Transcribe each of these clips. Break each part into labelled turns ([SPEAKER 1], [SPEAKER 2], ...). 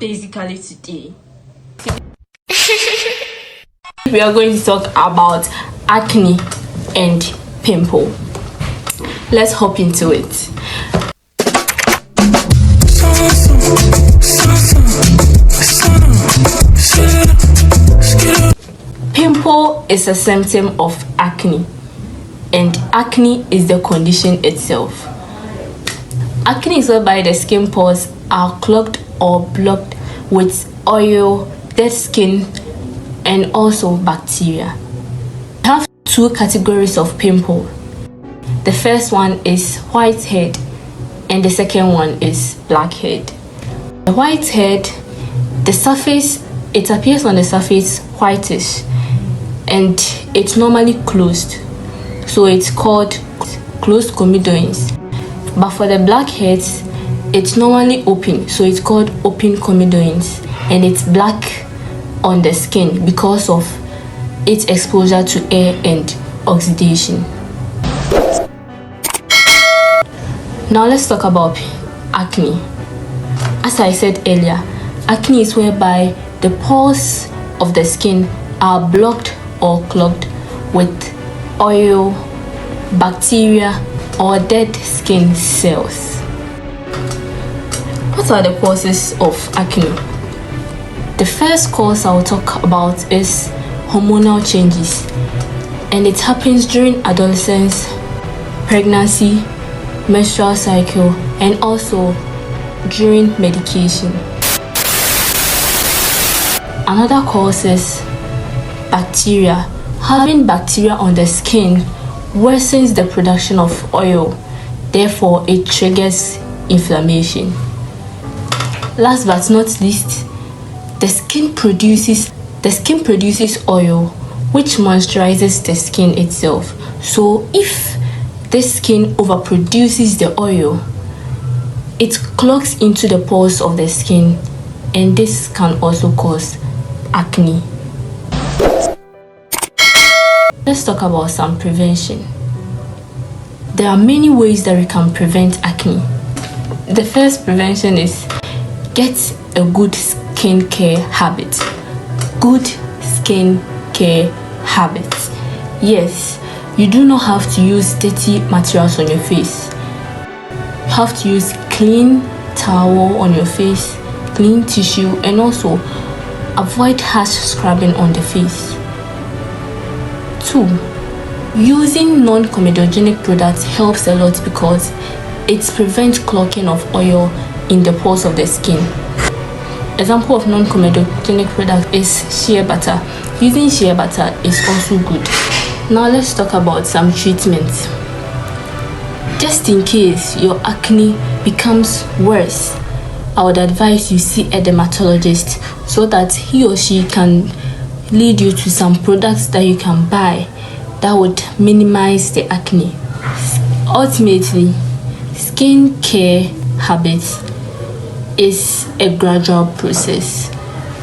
[SPEAKER 1] basically today we are going to talk about acne and pimple. Let's hop into it. Pimple is a symptom of acne, and acne is the condition itself. Acne is whereby the skin pores are clogged or blocked with oil, dead skin, and also bacteria. We have two categories of pimple. The first one is whitehead, and the second one is blackhead. The whitehead, the surface, it appears on the surface whitish, and it's normally closed, so it's called closed comedones. But for the blackheads, it's normally open, so it's called open comedones, and it's black on the skin because of its exposure to air and oxidation. Now let's talk about acne. As I said earlier, acne is whereby the pores of the skin are blocked or clogged with oil, bacteria, or dead skin cells. What are the causes of acne? The first cause I will talk about is hormonal changes, and it happens during adolescence, pregnancy, menstrual cycle, and also during medication. Another cause is bacteria. Having bacteria on the skin worsens the production of oil, therefore it triggers inflammation. Last but not least, the skin produces oil, which moisturizes the skin itself. So if the skin overproduces the oil, it clogs into the pores of the skin, and this can also cause acne. Let's talk about some prevention. There are many ways that we can prevent acne. The first prevention is get a good skincare habit. Good skincare habits. Yes, you do not have to use dirty materials on your face. You have to use clean towel on your face, clean tissue, and also avoid harsh scrubbing on the face. 2. Using non-comedogenic products helps a lot because it prevents clogging of oil in the pores of the skin. Example of non-comedogenic product is shea butter. Using shea butter is also good. Now let's talk about some treatments. Just in case your acne becomes worse, I would advise you see a dermatologist so that he or she can lead you to some products that you can buy that would minimize the acne. Ultimately, skincare habits is a gradual process.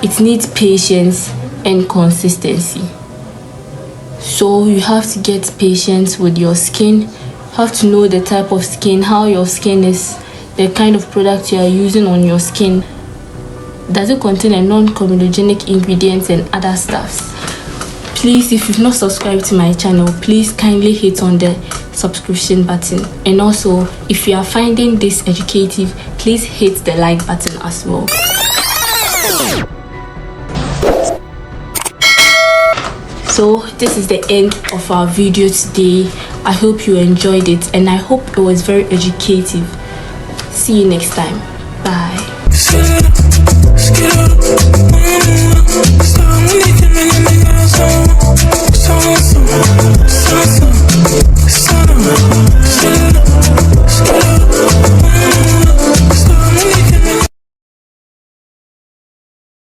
[SPEAKER 1] It needs patience and consistency. So you have to get patience with your skin. You have to know the type of skin, how your skin is, the kind of product you are using on your skin. Does it contain a non-comedogenic ingredients and other stuffs? Please, if you've not subscribed to my channel, please kindly hit on the subscription button. And also, if you are finding this educative, please hit the like button as well. So this is the end of our video today. I hope you enjoyed it, and I hope it was very educative. See you next time. Bye. So